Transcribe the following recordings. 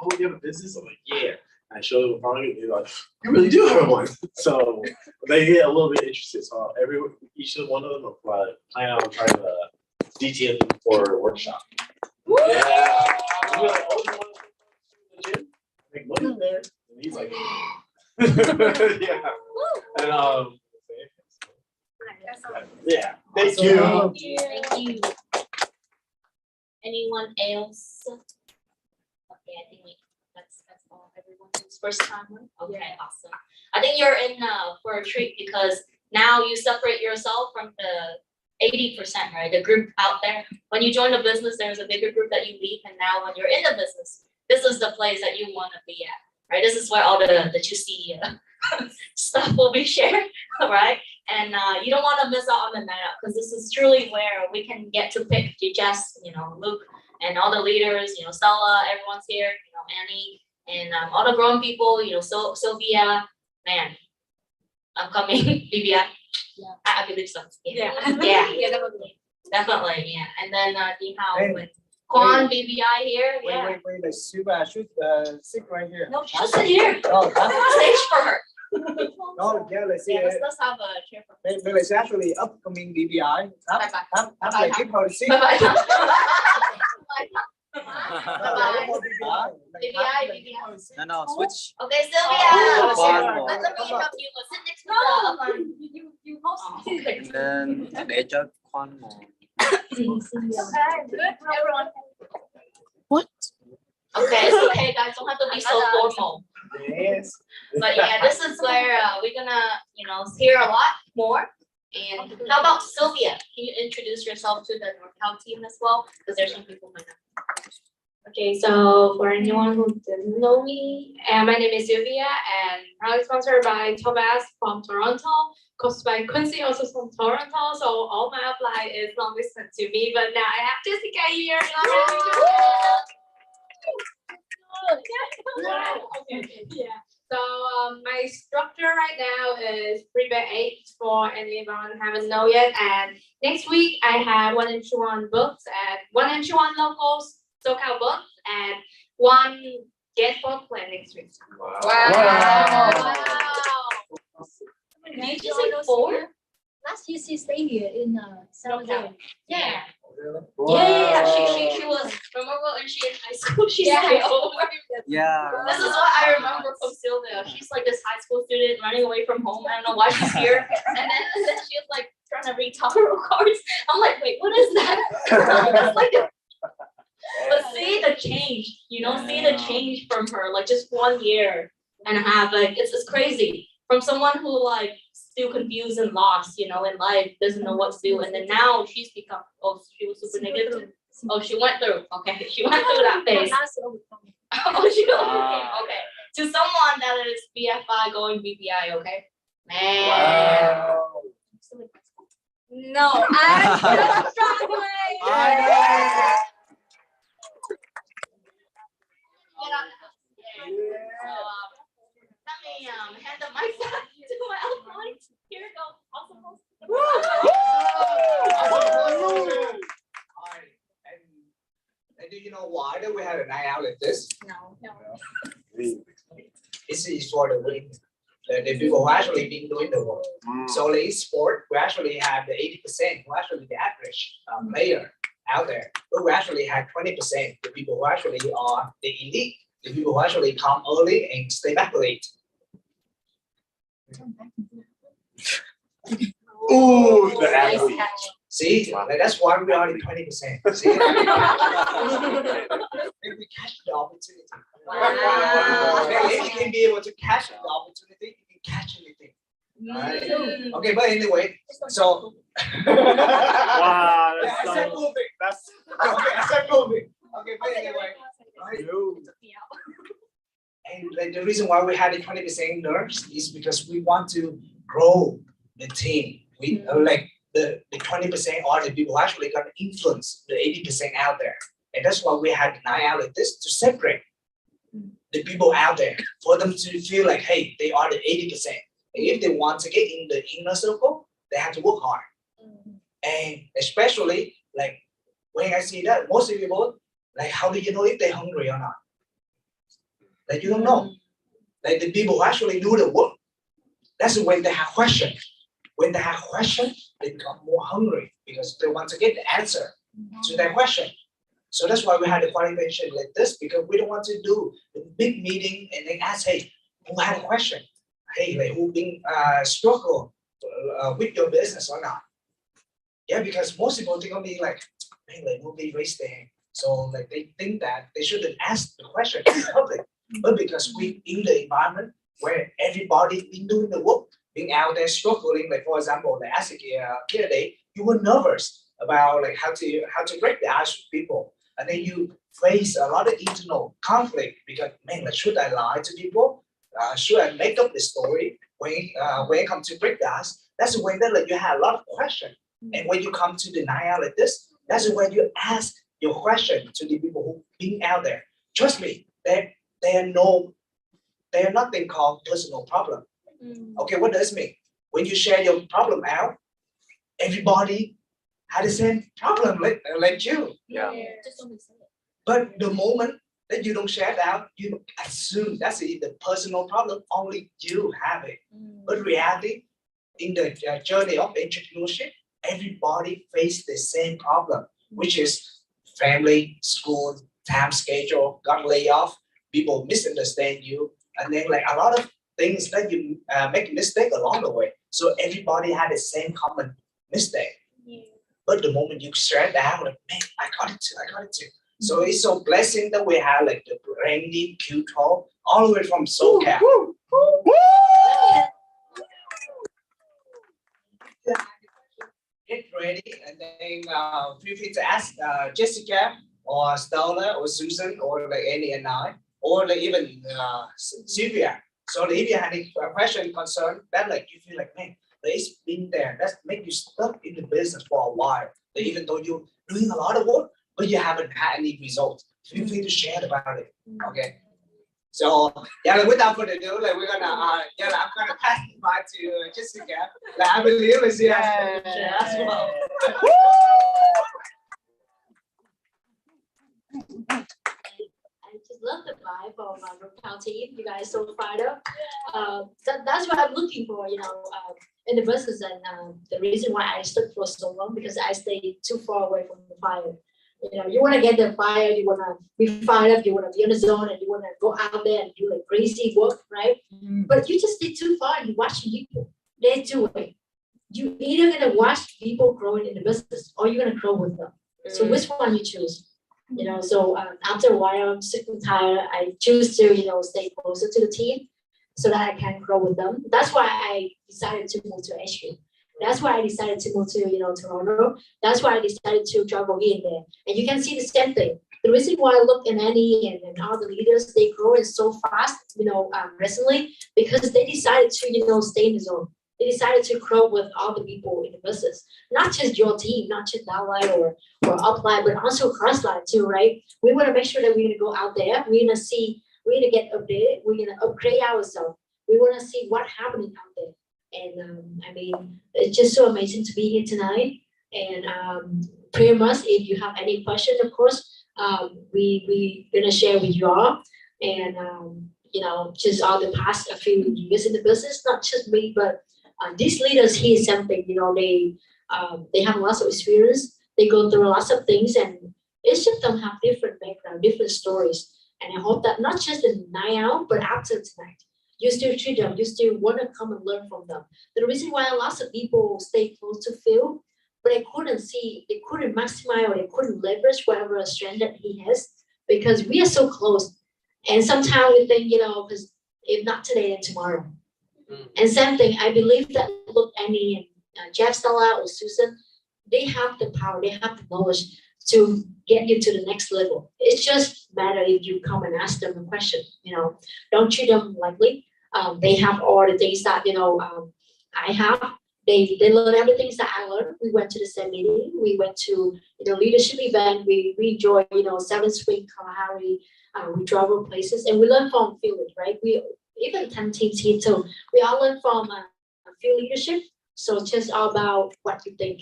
oh, you have a business? I'm like, yeah. I show them a product, they're like, you really do have one. So they get a little bit interested. So each one of them are planning on trying to DTM them for a workshop. Woo! Yeah. We're like, oh, you want to go to the gym? Make money there. And he's like, yeah. And yeah. Thank you. Thank you. Thank you. Anyone else? Okay, I think that's all. Everyone's first time, right? Okay, awesome. I think you're in for a treat because now you separate yourself from the 80%, right? The group out there. When you join the business, there's a bigger group that you leave, and now when you're in the business, this is the place that you want to be at, right? This is where all the juicy stuff will be shared, right? And you don't want to miss out on the night out because this is truly where we can get to pick Jess, Luke, and all the leaders, Stella, everyone's here, Annie, and all the grown people, Sylvia, man, upcoming BBI. Yeah, I believe so. Yeah, definitely, yeah. And then Dihao with Quan, BBI here. Yeah. Wait, like Suba should sit right here. No, she should sit here. Oh, that's Stage for her. no, yeah, let's see. Yeah, let's have a chair for her. But it's actually upcoming BBI. Have like give her a seat. Bye-bye. BBI. BBI. No, switch. Okay, Sylvia. Oh, Let me help you. Sit next to the. You host. And then để cho Quan ngồi. Good, everyone. What? Okay, it's okay, guys. Don't have to be so formal. Yes. But yeah, this is where we're gonna, hear a lot more. And how about Sylvia? Can you introduce yourself to the NorCal team as well? Because there's some people who might not. Okay, so for anyone who didn't know me, my name is Sylvia and proudly sponsored by Thomas from Toronto, coached by Quincy also from Toronto. So all my apply is long distance to me, but now I have Jessica here. Okay, yeah. So my structure right now is 3x8 for anyone who haven't know yet. And next week I have 1-in-1 books and 1-in-1 locals, SoCal books, and 1 guest book plan next week. Wow. Did you say 4? Last year she stayed here in San Jose. Yeah. Wow. Yeah. She was. Remember when she in high school? She stayed over. Yeah. This is what I remember from Sylvia. She's like this high school student running away from home. I don't know why she's here. And then she was like trying to read tarot cards. I'm like, wait, what is that? That's like but see the change, see the change from her, like just 1 year and a half. Like it's crazy. From someone who like still confused and lost, in life, doesn't know what to do. And then now she's become, she was super negative. Oh, she went through. Okay, she went through that phase. Oh, she overcame. Okay. To someone that is BFI going BBI, okay? Man. Wow. No, I'm still struggling. Let me hand the mic back to my outline. Here we go. Awesome. And do you know why that we had a night out like this? No. It's for the win. The people who actually been doing the work. So the sport, we actually have the 80%, who actually the average player out there. But we actually have 20%, the people who actually are the elite, the people who actually come early and stay back late. Ooh, the athlete. See, that's why we are in 20%. See, if we catch the opportunity. Wow. If you can be able to catch the opportunity, you can catch anything. Right? Okay, but anyway, so Wow, yeah, that's except so, moving. that's Okay, except moving. Okay, but anyway, right? And like, the reason why we had the 20% nurse is because we want to grow the team. We like the 20% are the people who actually got influence the 80% out there. And that's why we had the night out like this to separate the people out there for them to feel like, hey, they are the 80%. And if they want to get in the inner circle, they have to work hard. And especially like when I see that, most of people, like, how do you know if they're hungry or not? Like you don't know. Like the people who actually do the work. That's when they have question. When they have question, they become more hungry because they want to get the answer to that question. So that's why we had a qualification like this, because we don't want to do the big meeting and then ask, hey, who had a question? Hey, like who been struggle with your business or not? Yeah, because most people think of me like, hey, like nobody raised their hand. So like they think that they shouldn't ask the question in public. But because we in the environment where everybody been doing the work, being out there struggling, like for example, like as a candidate, you were nervous about like how to break the ice with people, and then you face a lot of internal conflict because man, like, should I lie to people? Should I make up the story when it comes to break the ice? That's when that like you have a lot of questions, and when you come to the night out like this, that's when you ask your question to the people who being out there. Trust me, they are nothing called personal problem. Okay, what does it mean? When you share your problem out, everybody had the same problem like you. Yeah. Just don't say it. But the moment that you don't share it out, you assume that's it, the personal problem, only you have it. But reality, in the journey of entrepreneurship, everybody face the same problem, which is family, school, time schedule, got laid off, people misunderstand you, and then like a lot of things that you make a mistake along the way. So everybody had the same common mistake. But the moment you share it out, like, man, I got it too. So it's so blessing that we have like the Randy Q12 all the way from SoCal. Get ready and then feel free to ask Jessica or Stella or Susan or like Annie and I or like even Sylvia. So if you have any question, concern, that like you feel like man, it's been there. That's make you stuck in the business for a while. Like, even though you're doing a lot of work, but you haven't had any results. Feel free to share about it. Okay. So yeah, like, without further ado, like we're gonna I'm gonna pass the mic to Jessica. Like I believe it's share as well. I just love the vibe of my Rocktown team. You guys so fired up. That's what I'm looking for, in the business. And the reason why I stuck for so long because I stayed too far away from the fire. You want to get the fire, you want to be fired up, you want to be on the zone, and you want to go out there and do like crazy work, right? But you just stay too far and you watch people. There's two ways. You either gonna watch people growing in the business or you're gonna grow with them. So which one you choose? So after a while, I'm sick and tired. I choose to, stay closer to the team so that I can grow with them. That's why I decided to move to HQ. That's why I decided to move to, Toronto. That's why I decided to travel here and there. And you can see the same thing. The reason why I look at Annie and all the leaders, they grow so fast, recently, because they decided to, stay in the zone. They decided to grow with all the people in the business, not just your team, not just downline or upline, but also crossline too, right? We want to make sure that we're gonna go out there. We're gonna get updated. We're gonna upgrade ourselves. We want to see what's happening out there. And it's just so amazing to be here tonight. And pretty much, if you have any questions, of course, we gonna share with you all. And just all the past a few years in the business, not just me, but these leaders here, something, they have lots of experience. They go through lots of things, and each of them have different background, different stories. And I hope that not just in night out, but after tonight, you still treat them, you still want to come and learn from them. The reason why lots of people stay close to Phil, but they couldn't maximize or they couldn't leverage whatever strength that he has, because we are so close. And sometimes we think, because if not today, then tomorrow. And same thing, I believe that look, Annie and Jeff, Stella, or Susan, they have the power, they have the knowledge to get you to the next level. It's just matter if you come and ask them a question. Don't treat them lightly. They have all the things that I have. They learn everything that I learned. We went to the same meeting. We went to leadership event. We enjoy 7th Spring Kalahari. We travel places and we learn from field, right? We even 10 teams here too. We all learn from field leadership. So it's just all about what you think.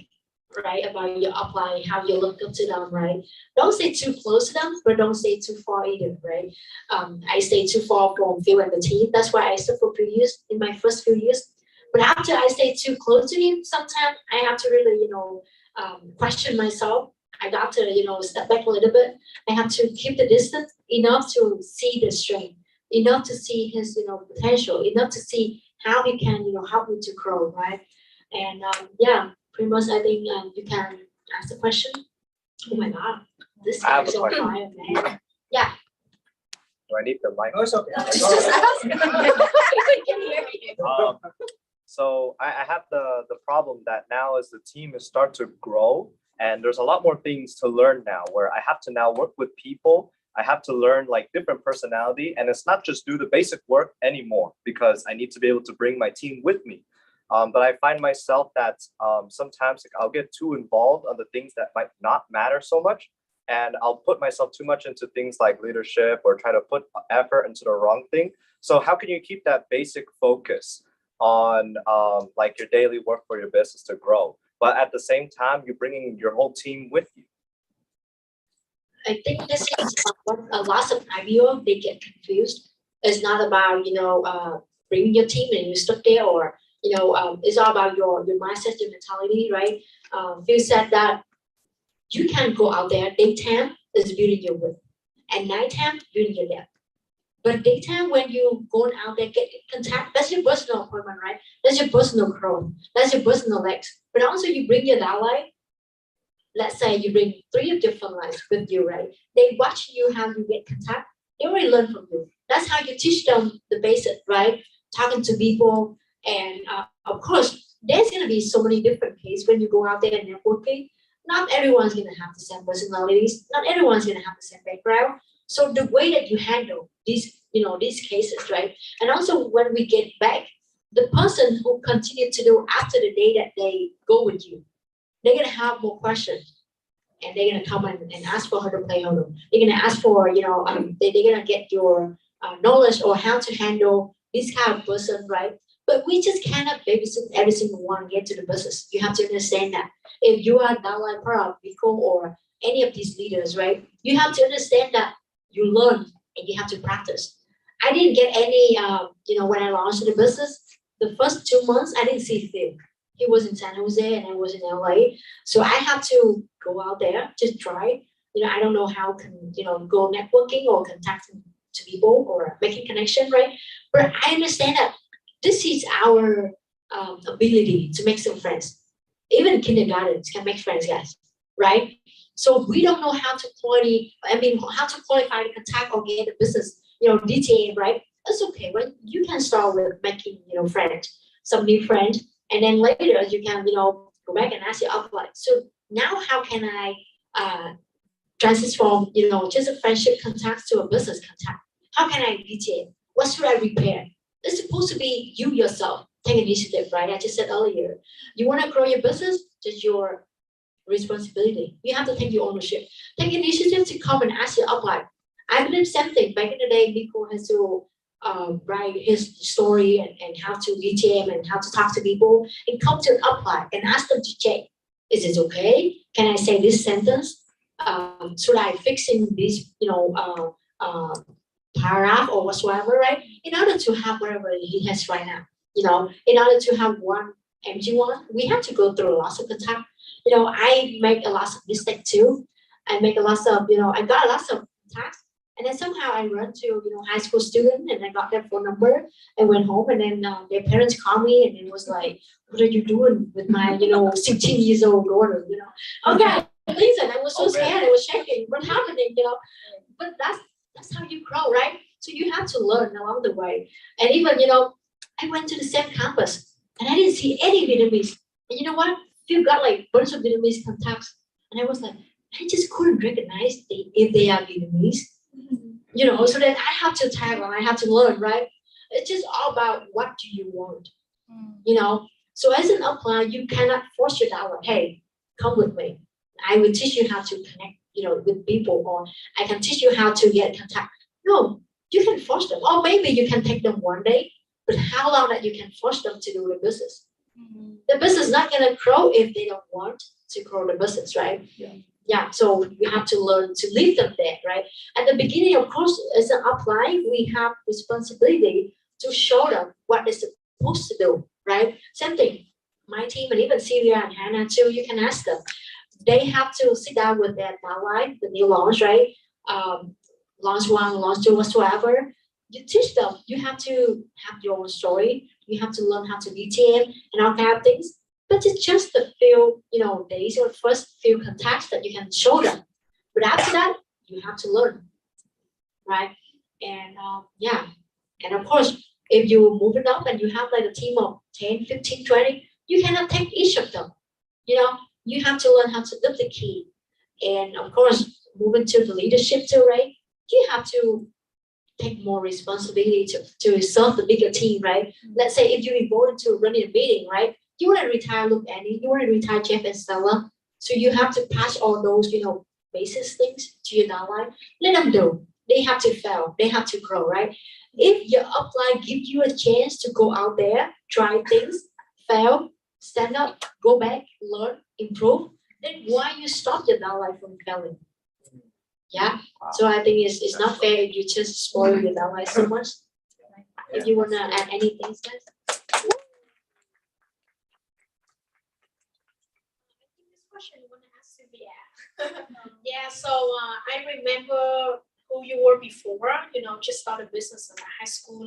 right? About your upline, how you look up to them, right? Don't stay too close to them, but don't stay too far either, right? I stay too far from Phil and the team. That's why I stood for few years in my first few years. But after I stay too close to him, sometimes I have to really, question myself. I got to, step back a little bit. I have to keep the distance enough to see the strength, enough to see his, potential, enough to see how he can, help me to grow, right? And yeah, pretty much I think you can ask the question. Oh my God, this I have guy's a on question. fire, man. Yeah. Do I need the mic? No, it's okay. Just ask. We can hear you. So I have the problem that now as the team is start to grow and there's a lot more things to learn now where I have to now work with people. I have to learn like different personality and it's not just do the basic work anymore because I need to be able to bring my team with me. But I find myself that sometimes like, I'll get too involved on the things that might not matter so much. And I'll put myself too much into things like leadership or try to put effort into the wrong thing. So how can you keep that basic focus on like your daily work for your business to grow, but at the same time you're bringing your whole team with you? I think this is what a lot of IBO they get confused. It's not about bringing your team and you stuck there, or it's all about your mindset, your mentality, right? Phil said that you can go out there. Daytime is building your will, and nighttime building your depth. But daytime, when you going out there, get in contact, that's your personal appointment, right? That's your personal growth. That's your personal legs. But also you bring your downline. Let's say you bring 3 different lines with you, right? They watch you how you get contact. They already learn from you. That's how you teach them the basic, right? Talking to people. And of course, there's going to be so many different cases when you go out there and networking. Not everyone's going to have the same personalities. Not everyone's going to have the same background. So the way that you handle these cases, right? And also when we get back, the person who continue to do after the day that they go with you, they're gonna have more questions, and they're gonna come and ask for her to play her role. They're gonna ask for they're gonna get your knowledge or how to handle this kind of person, right? But we just cannot babysit every single one get to the business. You have to understand that if you are downline part Biko or any of these leaders, right? You have to understand that you learn and you have to practice. I didn't get any, when I launched the business, the first 2 months, I didn't see Phil. He was in San Jose and I was in LA. So I had to go out there, just try. I don't know how can, go networking or contacting to people or making connection, right? But I understand that this is our ability to make some friends. Even kindergartens can make friends, guys, right? So we don't know how to qualify the contact or get the business, DTA, right? That's okay, right? You can start with making, friends, some new friends, and then later you can, go back and ask your upline. So now how can I transform, just a friendship contact to a business contact? How can I DTA? What should I repair? It's supposed to be you yourself. Take initiative, right? I just said earlier. You want to grow your business, just your responsibility. You have to take your ownership. Take initiative to come and ask your upline. I believe same thing. Back in the day, Nico has to write his story and how to DTM and how to talk to people and come to an upline and ask them to check. Is it okay? Can I say this sentence? Should I fix in this, paragraph or whatsoever, right? In order to have whatever he has right now, in order to have one MG1, we have to go through lots of contact. I make a lot of mistakes too. I make a lot of, I got lots of contacts. And then somehow I run to, high school student and I got their phone number. I went home and then their parents called me and it was like, what are you doing with my, 16 years old daughter, Okay, listen, I was so scared. I was shaking. What happening, But that's how you grow, right? So you have to learn along the way. And even, I went to the same campus and I didn't see any Vietnamese. And you know what? You got like bunch of Vietnamese contacts. And I was like, I just couldn't recognize if they are Vietnamese. So then I have to tag on, I have to learn, right? It's just all about what do you want, So as an upline, you cannot force your dollar. Hey, come with me. I will teach you how to connect, with people, or I can teach you how to get contact. No, you can force them. Or maybe you can take them one day, but how long that you can force them to do the business? The business is not gonna grow if they don't want to grow the business, right? Yeah, so you have to learn to leave them there, right? At the beginning, of course, as an upline, we have responsibility to show them what they're supposed to do, right? Same thing. My team and even Celia and Hannah too, you can ask them. They have to sit down with their downline, the new launch, right? Launch one, launch two, whatsoever. You teach them. You have to have your own story. You have to learn how to DTM and all kind of things. But it's just the few, days or first few contacts that you can show them. But after that, you have to learn, right? And yeah, and of course, if you move it up and you have like a team of 10, 15, 20, you cannot take each of them. You have to learn how to duplicate. And of course, moving to the leadership too, right? You have to take more responsibility to serve the bigger team, right? Let's say if you're involved into running a meeting, right? You want to retire Luke Annie, you want to retire Jeff and Stella. So you have to pass all those, basic things to your downline. Let them do. They have to fail. They have to grow, right? If your upline gives you a chance to go out there, try things, fail, stand up, go back, learn, improve, then why you stop your downline from failing? Yeah. So I think it's not fair if you just spoil your downline so much. If you wanna add anything, guys. This question you wanna ask Sylvia. Yeah, so I remember who you were before, just started business in high school,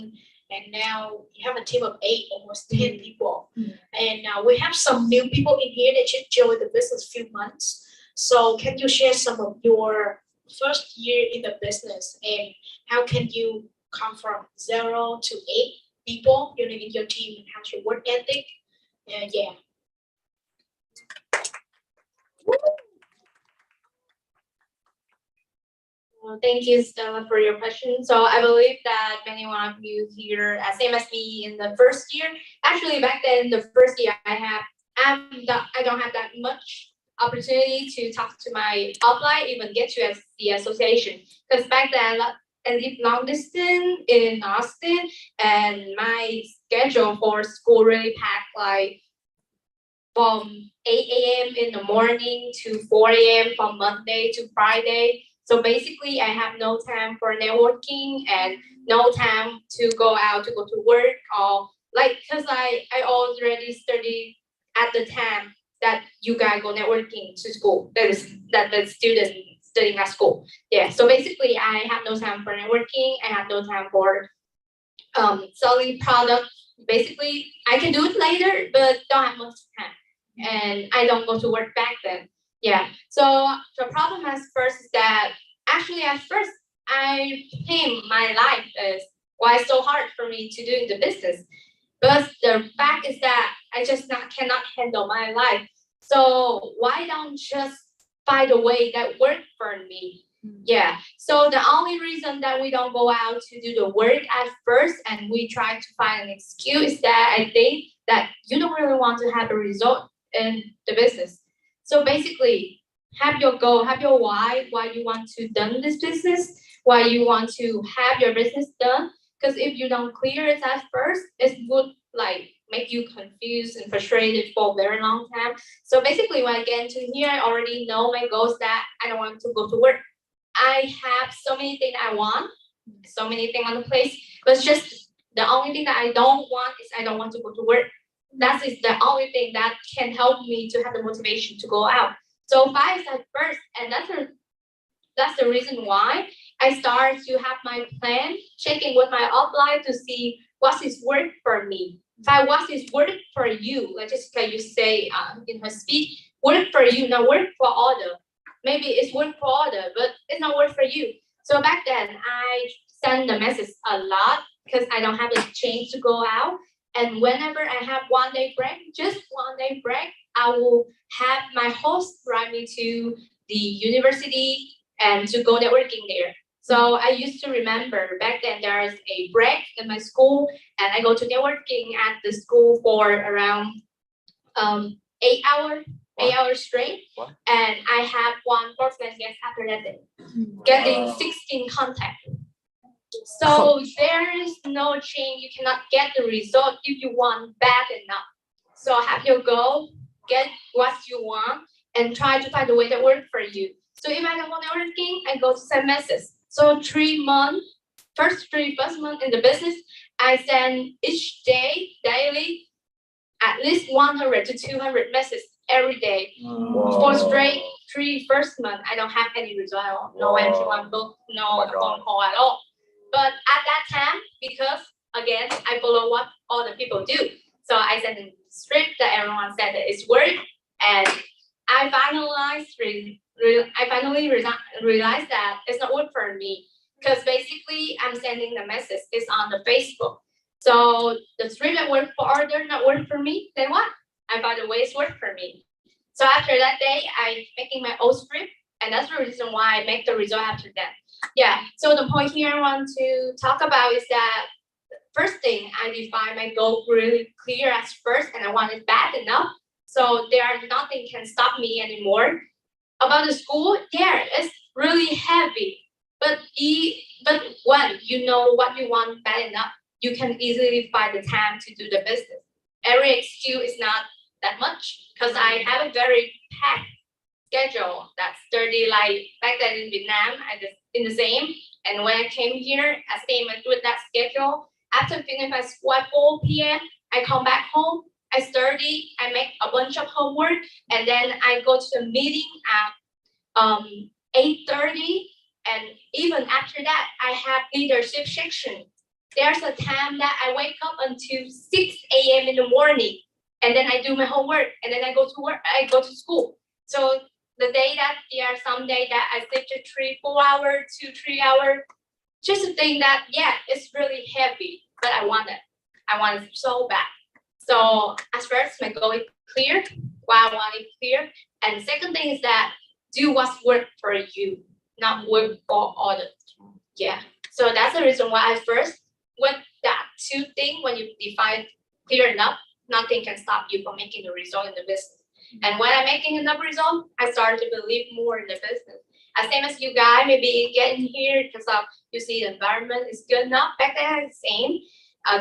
and now you have a team of 8, almost 10 people. And now we have some new people in here that just joined the business few months. So can you share some of your first year in the business and how can you come from 0 to 8 people, in your team, and how's your work ethic? And yeah. Well, thank you, Stella, for your question. So I believe that many one of you here, same as me in the first year. Actually, back then, the first year I don't have that much opportunity to talk to my upline, even get to the association. Because back then, I live long distance in Austin, and my schedule for school really packed, like from 8 a.m. in the morning to 4 a.m. from Monday to Friday. So basically, I have no time for networking and no time to go out to go to work, or because I already studied at the time that you guys go networking to school. That the student studying at school. Yeah. So basically, I have no time for networking. I have no time for selling products. Basically, I can do it later, but don't have much time. And I don't go to work back then. Yeah. So the problem at first is that actually at first I came my life is why it's so hard for me to do the business. But the fact is that I just cannot handle my life. So why don't just find a way that work for me? Yeah. So the only reason that we don't go out to do the work at first and we try to find an excuse is that I think that you don't really want to have a result in the business. So basically, have your goal, have your why you want to done this business, why you want to have your business done. Because if you don't clear it at first, it would make you confused and frustrated for a very long time. So basically, when I get into here, I already know my goals that I don't want to go to work. I have so many things I want, so many things on the plate, but it's just the only thing that I don't want is I don't want to go to work. That is the only thing that can help me to have the motivation to go out. So five is at first, and that's the reason why I start to have my plan, checking with my upline to see what is work for me. What is work for you? Like Jessica, you say in her speech, work for you, not work for other. Maybe it's work for other, but it's not work for you. So back then, I send the message a lot because I don't have the chance to go out. And whenever I have 1 day break, just 1 day break, I will have my host drive me to the university and to go networking there. So I used to remember back then there is a break in my school and I go to networking at the school for around 8 hours. 8 hours straight, and I have one first-class guest after that day, getting 16 contacts. So there is no change. You cannot get the result if you want bad enough. So have your goal, get what you want, and try to find a way that works for you. So if I don't want everything, I go to send messages. So 3 months, first month in the business, I send each day, daily, at least 100 to 200 messages every day. For straight first month, I don't have any result, no entry one book, no phone call at all. But at that time, because again, I follow what all the people do. So I sent a script that everyone said that it's work, and I finally realized that it's not work for me. Because basically I'm sending the message, it's on the Facebook. So the script that worked for others not work for me, then what? I found a way it's work for me. So after that day, I making my own script, and that's the reason why I make the result after that. Yeah. So the point here I want to talk about is that first thing I define my goal really clear as first, and I want it bad enough. So nothing can stop me anymore. About the school, yeah, it's really heavy. But when you know what you want bad enough, you can easily find the time to do the business. Every excuse is not that much because I have a very packed schedule that's 30 like back then in Vietnam, I just in the same. And when I came here, I same with that schedule. After finishing my school at 4 p.m., I come back home, I study, I make a bunch of homework, and then I go to the meeting at 8:30. And even after that, I have leadership section. There's a time that I wake up until 6 a.m. in the morning, and then I do my homework, and then I go to work. I go to school. So the day that there are some days that I sleep to 4 hours, 3 hours, just to think that it's really heavy, but I want it. I want it so bad. So as first, my goal is clear. Why I want it clear, and the second thing is that do what's work for you, not work for others. Yeah. So that's the reason why I first with that two things, when you define clear enough, nothing can stop you from making the result in the business. And when I'm making enough result, I started to believe more in the business. As same as you guys, maybe getting here because of you see the environment is good enough. Back then, it's the same.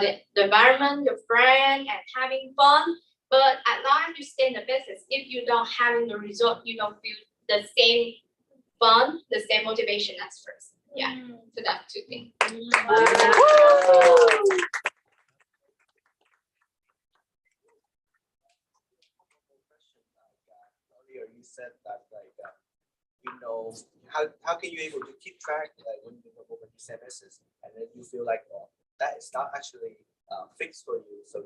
The environment, your friend, and having fun. But as long as you stay in the business, if you don't having the result, you don't feel the same fun, the same motivation as first. Yeah. So that's two things. Earlier you said that how can you able to keep track when you send messages and then you feel like that is not actually fixed for you, so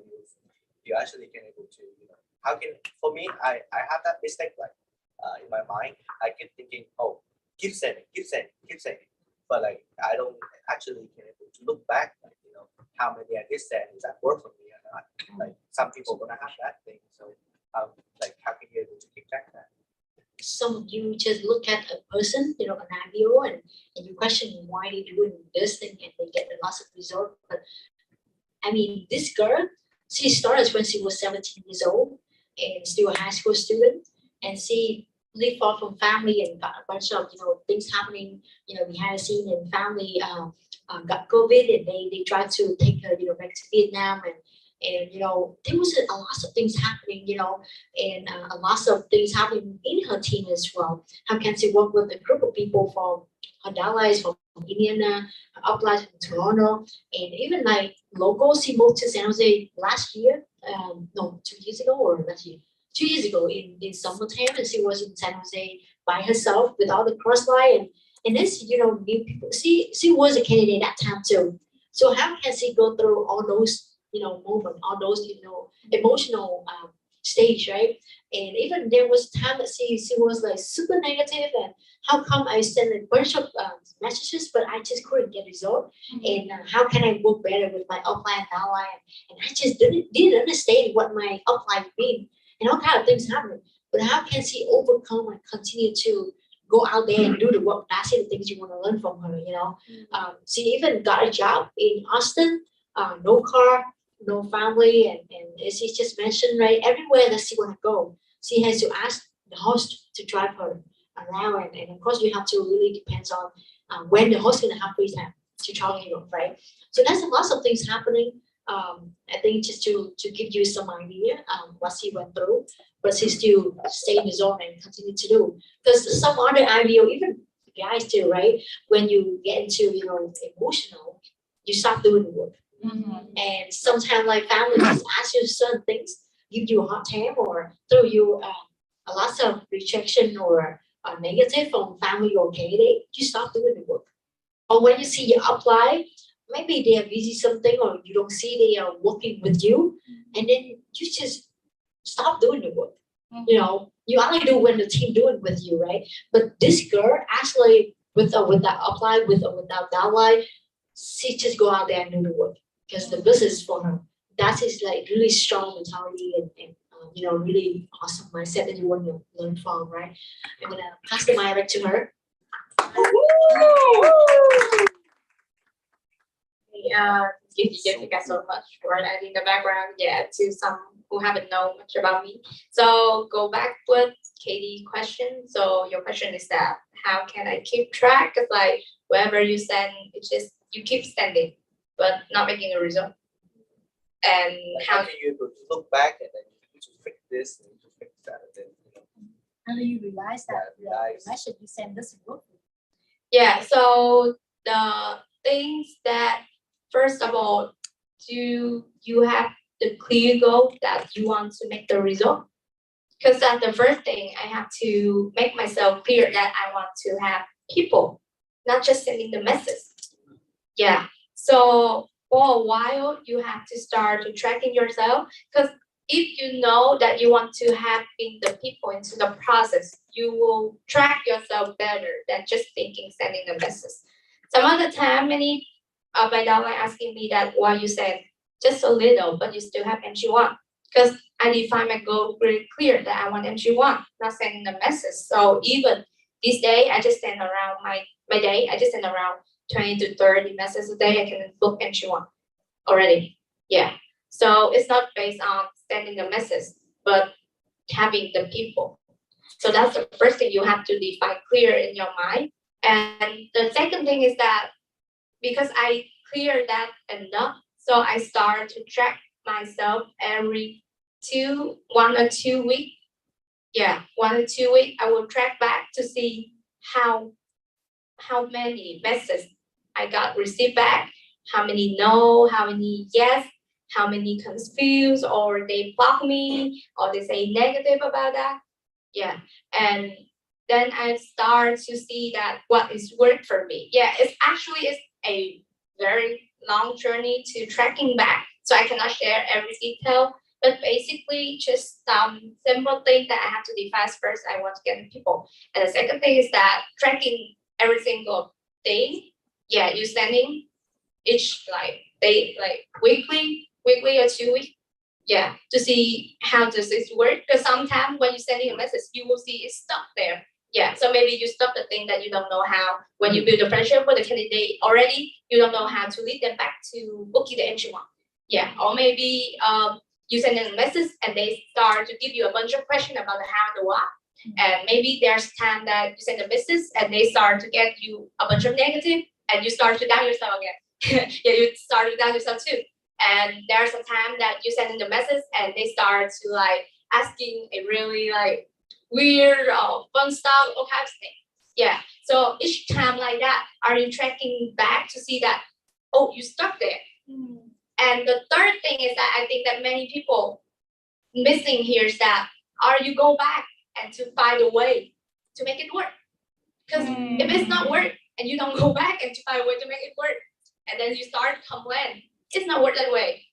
you actually can able to how can for me I have that mistake in my mind. I keep thinking keep sending, but I don't actually can able to look back how many I did send, is that work for me or not. Some people gonna have that thing, so how can you able to keep track of that? Some of you just look at a person, an IBO, and you question why they doing this thing and they get lots of results. But I mean, this girl, she started when she was 17 years old and still a high school student, and she lived far from family and got a bunch of things happening behind the scene, and family got COVID, and they tried to take her back to Vietnam, and there was a lot of things happening, and a lot of things happening in her team as well. How can she work with a group of people from her downlines from Indiana, uplines from Toronto, and even locals? She moved to San Jose last year, no, 2 years ago or last year. 2 years ago in summertime, and she was in San Jose by herself without the crossline, and then she new people. She was a candidate at that time too. So how can she go through all those moment, all those emotional stage, right? And even there was time that she was super negative, and how come I sent a bunch of messages but I just couldn't get result, and how can I work better with my upline and downline, and I just didn't understand what my upline mean, and all kind of things happen. But how can she overcome and continue to go out there and do the work? That's the things you want to learn from her. She even got a job in Austin, no car, no family, and as she just mentioned, right, everywhere that she want to go, she has to ask the host to drive her around, and of course you have to really depends on when the host gonna have free time to travel you, right? So that's a lot of things happening. I think just to give you some idea what she went through, but she still stay in the zone and continue to do. Because some other IVO, even guys too, right? When you get into emotional, you stop doing the work. And sometimes like family just ask you certain things, give you a hard time or throw you a lot of rejection or negative from family or candidate, you stop doing the work. Or when you see you apply, maybe they are busy something or you don't see they are working with you, and then you just stop doing the work. You only do when the team do it with you, right? But this girl actually without apply with or without that line, she just go out there and do the work because the business is for her. That is like really strong mentality and really awesome mindset that you want to learn from, right? I'm gonna pass the mic back to her. Thank you, Jessica, so much for adding the background, to some who haven't known much about me. So go back with Katie question. So your question is that how can I keep track? Cause like wherever you send, it's just you keep sending, but not making a result. And How how can you able to look back and then you need to fix this and to fix that and then How do you realize that Yeah, realize. the message you send doesn't work? so the things that first of all, do you have the clear goal that you want to make the result? Because that's the first thing I have to make myself clear that I want to have people, not just sending the message. Yeah. So for a while, you have to start to tracking yourself because if you know that you want to have in the people into the process, you will track yourself better than just thinking sending the message. Some of the time, many my downline asking me that why you said just a little, but you still have MG1. Because I define my goal very clear that I want MG1, not sending the message. So even this day, I just send around my day, I just send around 20 to 30 messages a day. I can book MG1 already. Yeah. So it's not based on sending the message, but having the people. So that's the first thing you have to define clear in your mind. And the second thing is that because I clear that enough, so I start to track myself every 1 or 2 weeks. Yeah, 1 or 2 weeks, I will track back to see how many messages I got received back, how many no, how many yes, how many confused, or they block me, or they say negative about that. Yeah, and then I start to see that what is work for me. Yeah, it's a very long journey to tracking back, so I cannot share every detail. But basically, just some simple thing that I have to define first. I want to get the people, and the second thing is that tracking every single day. Yeah, you sending each like day, like weekly or 2 weeks. Yeah, to see how does this work. Because sometimes when you're sending a message, you will see it's stuck there. Yeah, so maybe you stop the thing that you don't know how. When you build a friendship with the candidate already, you don't know how to lead them back to book you the entry one. Yeah, or maybe you send them a message and they start to give you a bunch of questions about the how and the what. And maybe there's time that you send a message and they start to get you a bunch of negative and you start to doubt yourself again. Yeah, you start to doubt yourself too. And there's a time that you send in the message and they start to like asking a really like weird or fun stuff, all kinds of things. Yeah. So each time like that, are you tracking back to see that, oh, you stuck there? And the third thing is that I think that many people missing here is that are you go back and to find a way to make it work? Because if it's not work and you don't go back and to find a way to make it work, and then you start to complain, it's not work that way.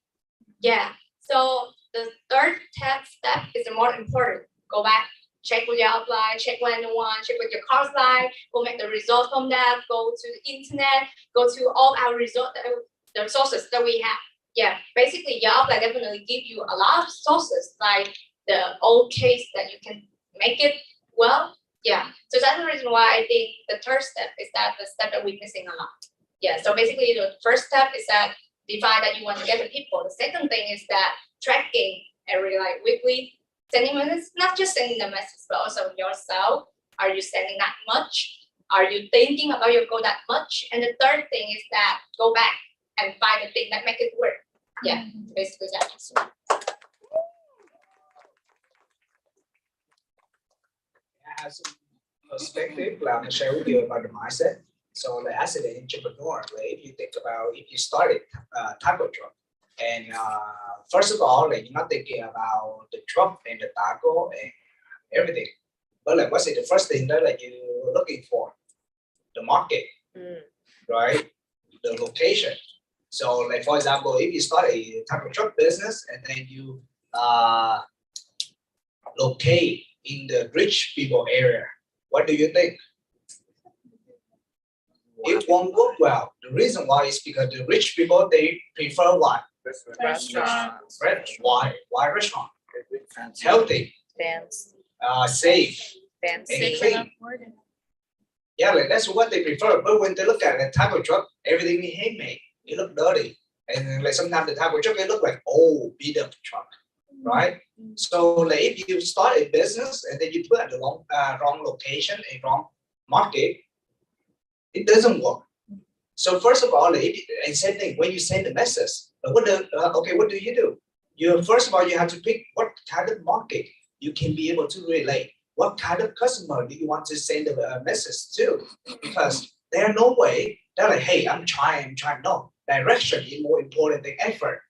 Yeah. So the third step is the more important. Go back, check with your outline, check when you want, check with your course line, go make the result from that, go to the internet, go to all our the resources that we have. Yeah, basically your outline definitely give you a lot of sources like the old case that you can make it well. Yeah. So that's the reason why I think the third step is that the step that we're missing a lot. Yeah. So basically the first step is that define that you want to get the people. The second thing is that tracking every like weekly sending messages, not just sending the message, but also yourself. Are you sending that much? Are you thinking about your goal that much? And the third thing is that go back and find the thing that make it work. Yeah, basically that. I have some perspective that I'm gonna share with you about the mindset. So like as an entrepreneur, like if you think about if you started taco truck, and first of all, like you're not thinking about the truck and the taco and everything, but like what's it? The first thing that like you're looking for, the market, right? The location. So like for example, if you start a taco truck business and then you locate in the rich people area, what do you think? It won't work well. The reason why is because the rich people they prefer what? Restaurants. Why? Why restaurant? Fancy. Healthy, Fancy. safe, Fancy. and clean. Yeah, like that's what they prefer. But when they look at a taco truck, everything is handmade. It look dirty, and then, like sometimes the taco truck it look like beat up truck, right? So like if you start a business and then you put at the wrong location, a wrong market, it doesn't work. So first of all, like, and same thing when you send the message. What do you do? You first of all you have to pick what kind of market you can be able to relate. What kind of customer do you want to send a message to? Because there's no way they're like, hey, I'm trying. No, direction is more important than effort.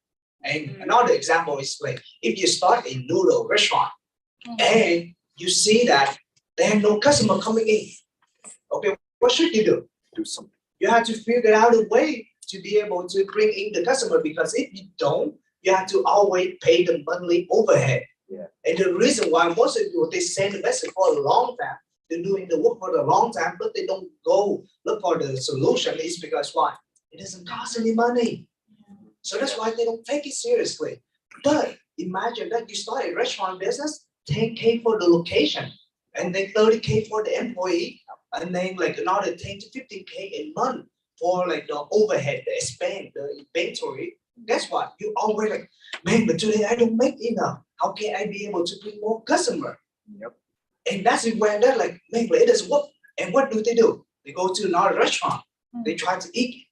And another example is like if you start a noodle restaurant and you see that there are no customer coming in. Okay, what should you do? Do something. You have to figure out a way to be able to bring in the customer because if you don't, you have to always pay the monthly overhead. Yeah. And the reason why most of you they send the message for a long time, they're doing the work for a long time, but they don't go look for the solution is because why? It doesn't cost any money. So that's why they don't take it seriously. But imagine that you start a restaurant business, 10K for the location, and then 30K for the employee, and then like another 10 to 15K a month for like the overhead, the expense, the inventory. Guess what? You always like, man, but today I don't make enough. How can I be able to bring more customer? Yep. And that's when they're like, man, but it doesn't work. And what do? They go to another restaurant. They try to eat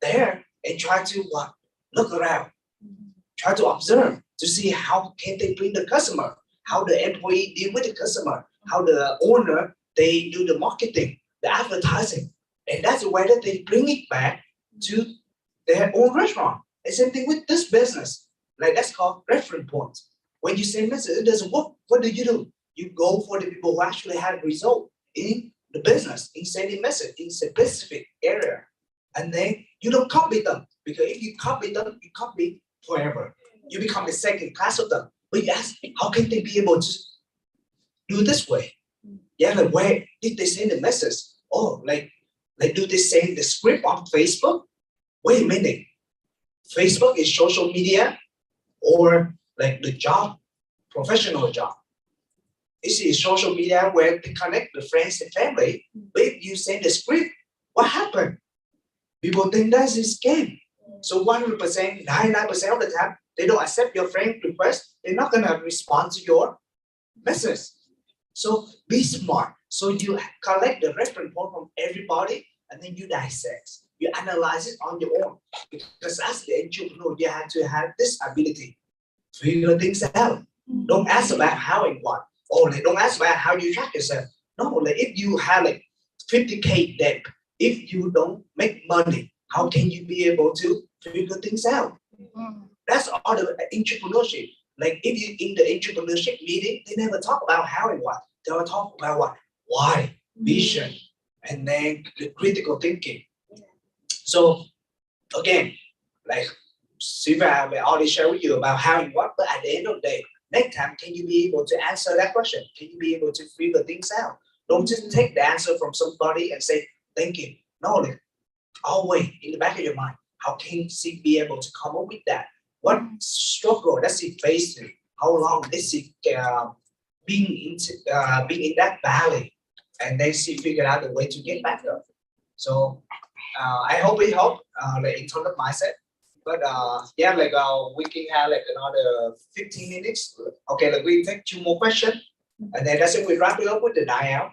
there and try to what? Look around. Try to observe to see how can they bring the customer, how the employee deal with the customer, how the owner they do the marketing, the advertising, and that's the way that they bring it back to their own restaurant. And same thing with this business, like that's called reference points. When you say message, it doesn't work. What do? You go for the people who actually have result in the business, in sending message in specific area, and then you don't copy them because if you copy them, you copy forever. You become the second class of them. But you ask, how can they be able to do this way? Yeah, like where did they send the message? Oh, like do they send the script on Facebook? Wait a minute. Facebook is social media or like the job, professional job. This is social media where they connect the friends and family. But if you send the script, what happened? People think that's a scam. So 100%, 99% of the time, they don't accept your friend request. They're not gonna respond to your message. So be smart. So you collect the reference point from everybody and then you dissect. You analyze it on your own. Because as the entrepreneur, you have to have this ability to figure things out. Don't ask about how and what. Or like, don't ask about how you track yourself. No, like if you have like 50K debt, if you don't make money, how can you be able to figure things out? That's all the entrepreneurship. Like if you in the entrepreneurship meeting, they never talk about how and what. They will talk about what, why, vision, and then the critical thinking. So again, like Silvia, I will already share with you about how and what, but at the end of the day, next time, can you be able to answer that question? Can you be able to figure things out? Don't just take the answer from somebody and say, thank you. No, like, always in the back of your mind, how can she be able to come up with that? What struggle does she face through? How long is she being in that valley? And then she figured out a way to get back up. So I hope it helped like in terms of mindset. But yeah, like we can have like another 15 minutes. Okay, like we take 2 more questions, and then that's it. We wrap it up with the Night Iwl.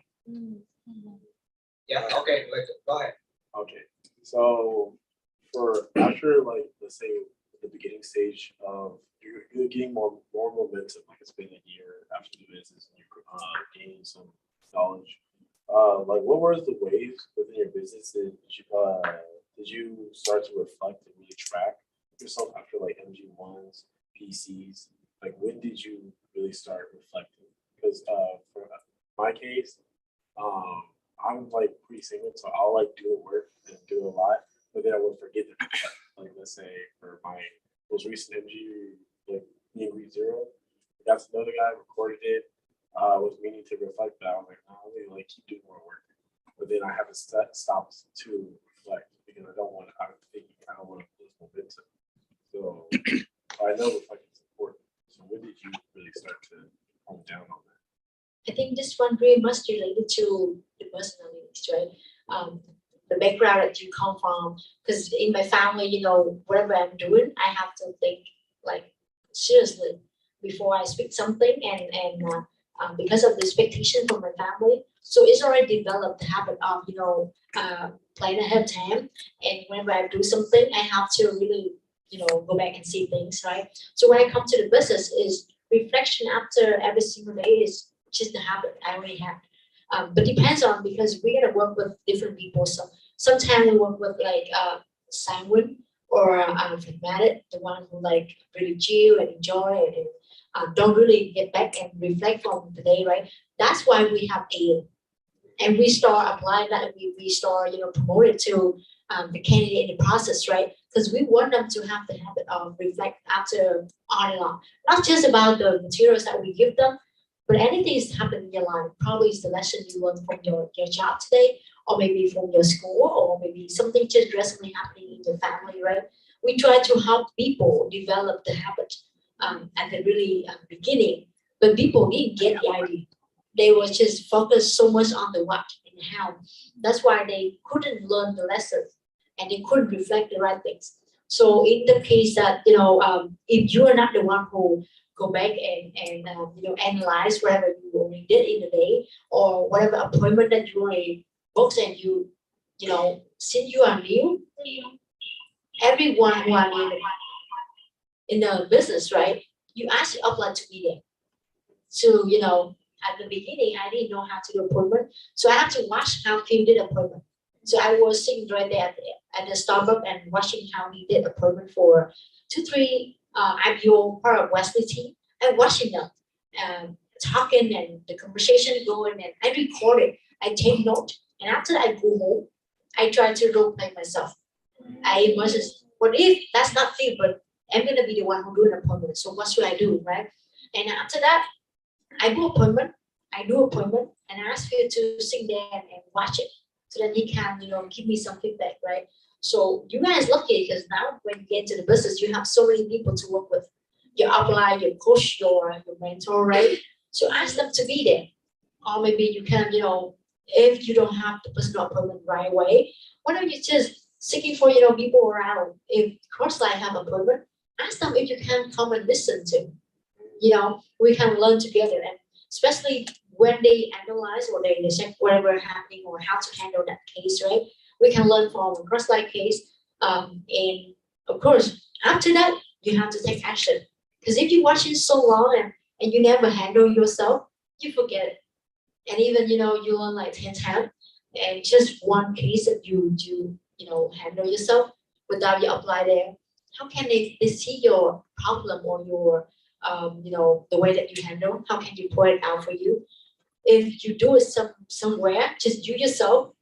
Yeah. Okay. Like go ahead. Okay. So for after like let's say the beginning stage of you're getting more momentum, like it's been a year after the business and you're gaining some knowledge. Like what were the ways within your business that did you start to reflect and really track yourself after like MG1s, PCs? Like when did you really start reflecting? Because for my case, I'm like pretty single, so I'll like do the work and do a lot, but then I would forget to reflect. Like let's say for my most recent MG, like Meet and Greet Zero, that's another guy recorded it. Was meaning to reflect, but I was like, no, I'm gonna like keep doing more work. But then I have to stop to reflect because I'm thinking I don't want to lose momentum. So I know reflecting is important. So when did you really start to hone down on that? I think this one very much related to the personalities, right? The background that you come from, because in my family, whatever I'm doing, I have to think like seriously before I speak something, and because of the expectation from my family, so it's already developed the habit of planning ahead of time, and whenever I do something, I have to really go back and see things, right? So when I come to the business, is reflection after every single day is just the habit I already have. But depends on, because we gotta work with different people. So sometimes we work with like sanguine or phlegmatic, the one who like really chill and enjoy and don't really get back and reflect from the day, right? That's why we have a, and we start applying that, and we start promote it to the candidate in the process, right? Because we want them to have the habit of reflect after on and on, not just about the materials that we give them, but anything that's happened in your life. Probably is the lesson you learned from your job today, or maybe from your school, or maybe something just recently happening in your family, right? We try to help people develop the habit at the really beginning, but people didn't get the idea. They were just focused so much on the what and how. That's why they couldn't learn the lessons and they couldn't reflect the right things. So in the case that if you are not the one who go back and analyze whatever you already did in the day, or whatever appointment that you already booked, and since you are new, everyone who are new in the business, right? You ask your upline to be there. So at the beginning, I didn't know how to do appointment, so I have to watch how Kim did appointment. So I was sitting right there at the Starbucks and watching how he did appointment for 2-3 IPO part of Wesley team, and watching them talking and the conversation going, and I record it. I take note, and after I go home, I try to role play myself. I must just, what if that's not me, but I'm gonna be the one who do an appointment. So what should I do, right? And after that, I do appointment, and I ask you to sit there and watch it, so that he can, give me some feedback, right? So you guys lucky, because now when you get into the business, you have so many people to work with. Your upline, your coach, your mentor, right? So ask them to be there. Or maybe you can, if you don't have the personal appointment right away, why don't you just seeking for, people around. If crossline have appointment, ask them if you can come and listen to. We can learn together, and especially when they analyze or they check whatever happening or how to handle that case, right? We can learn from cross-line case. And of course, after that, you have to take action. Because if you watch it so long and you never handle yourself, you forget it. And even, you learn like 10 times, and just one case that you handle yourself without you apply there. How can they see your problem or your the way that you handle? How can you point it out for you? If you do it somewhere, just you yourself,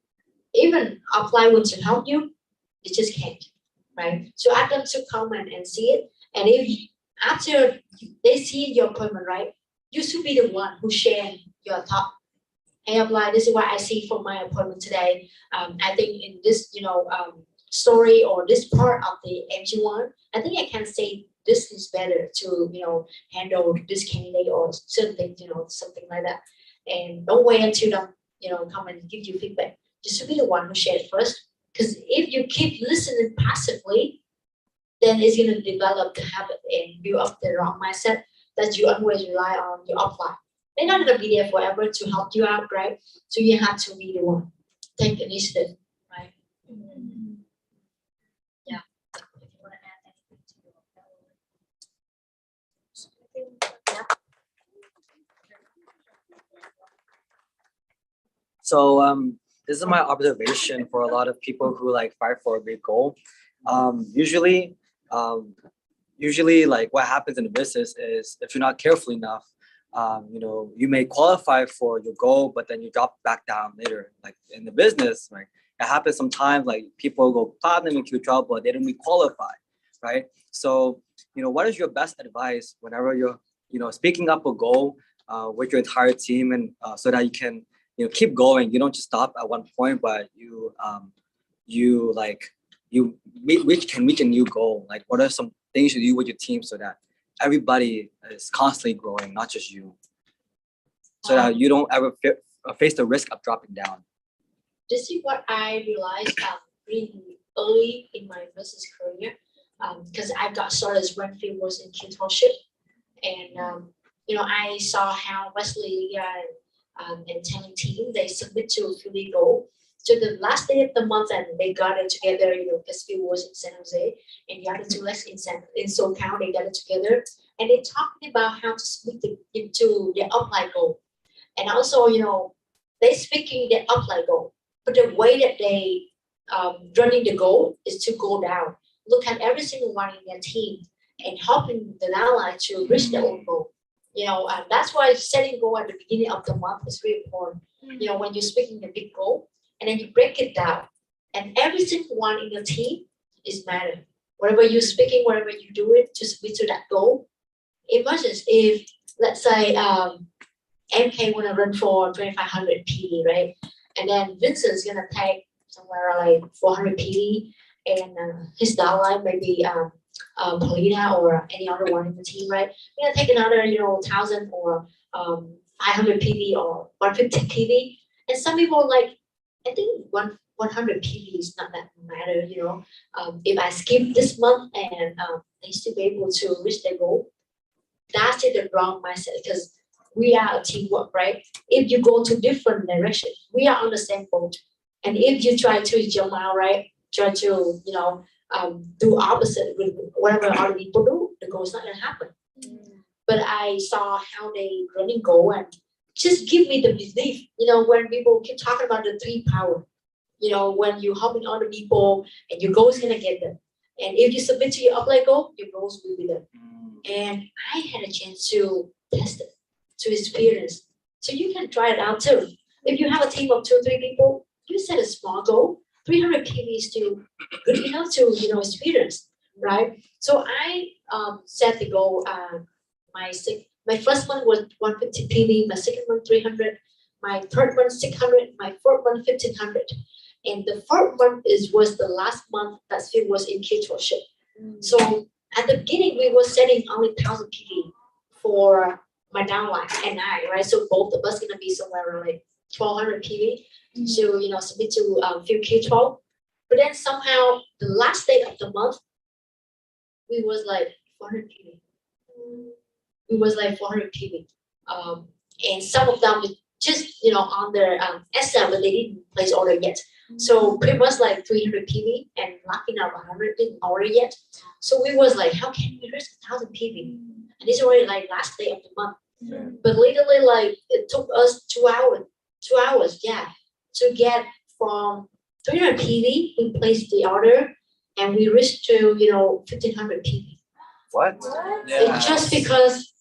even apply what to help you, you just can't, right? So ask them to come and see it. And if after they see your appointment, right, you should be the one who share your thought. Hey, apply, this is what I see from my appointment today. I think in this, story or this part of the MG1, I think I can say this is better to, handle this candidate or certain things, something like that. And don't wait until them, come and give you feedback. Just to be the one who share it first. Because if you keep listening passively, then it's going to develop the habit and build up the wrong mindset that you always rely on your upline. They're not going to be there forever to help you out, right? So you have to be the one. Take initiative, right? Yeah. If you want to add anything to So this is my observation for a lot of people who like fight for a big goal. Usually, like what happens in the business is if you're not careful enough, you may qualify for your goal, but then you drop back down later. Like in the business, right? It happens sometimes. Like people go platinum in Q12, but they don't qualify, right? So what is your best advice whenever you're speaking up a goal with your entire team, and so that you can keep going. You don't just stop at one point, but you can reach a new goal. Like what are some things you do with your team so that everybody is constantly growing, not just you, so that you don't ever face the risk of dropping down. This is what I realized really early in my business career, because I got started when Phil was in tutorship, and I saw how Wesley and Tanning team they submit to Philly goal. So the last day of the month, and they got it together. Because Phil was in San Jose, and the other two legs in SoCal, they got it together, and they talking about how to split it into the upline goal, and also they speaking the upline goal, but the way that they running the goal is to go down, look at every single one in their team, and helping the ally to reach their own goal. And that's why setting goal at the beginning of the month is really important. When you're speaking the big goal, and then you break it down, and every single one in your team is matter. Whatever you're speaking, whatever you do it to speak to that goal. Imagine if, let's say, MK want to run for 2500 PD, right? And then Vincent's gonna take somewhere like 400 PD, and his downline maybe Paulina or any other one in the team, right? We're gonna take another 1000 or 500 PD or 150 PD, and some people like, I think 100 PD is not that matter, if I skip this month and they still be able to reach their goal, that's the wrong mindset, because we are a teamwork, right? If you go to different direction, we are on the same boat, and if you try to jump out, right, try to do opposite with whatever other people do, the goal is not gonna happen. But I saw how they running goal, and just give me the belief, when people keep talking about the 3 power, when you're helping other people and your goal is gonna get them. And if you submit to your upline goal, your goals will be there. And I had a chance to test it, to experience. So you can try it out too. If you have a team of 2-3 people, you set a small goal. 300 PV is still good enough to experience, right? So I set the goal. My first one was 150 PV, my second one 300, my third one 600, my fourth one 1500, and the fourth one was the last month that Phil was in tutorship. So at the beginning we were setting only 1000 PV for my downline and I, right? So both of us gonna be somewhere around like 1200 PV to submit to Phil K12. But then somehow the last day of the month we was like 400 PV. It was like 400 PV. And some of them just on their SL, but they didn't place order yet. So pretty much like 300 PV, and lucky enough 100 didn't order yet. So we was like, how can we reach 1000 PV? And it's already like last day of the month. But literally like it took us 2 hours, to get from 300 PV, we placed the order, and we reached to 1500 PV. What? It's just because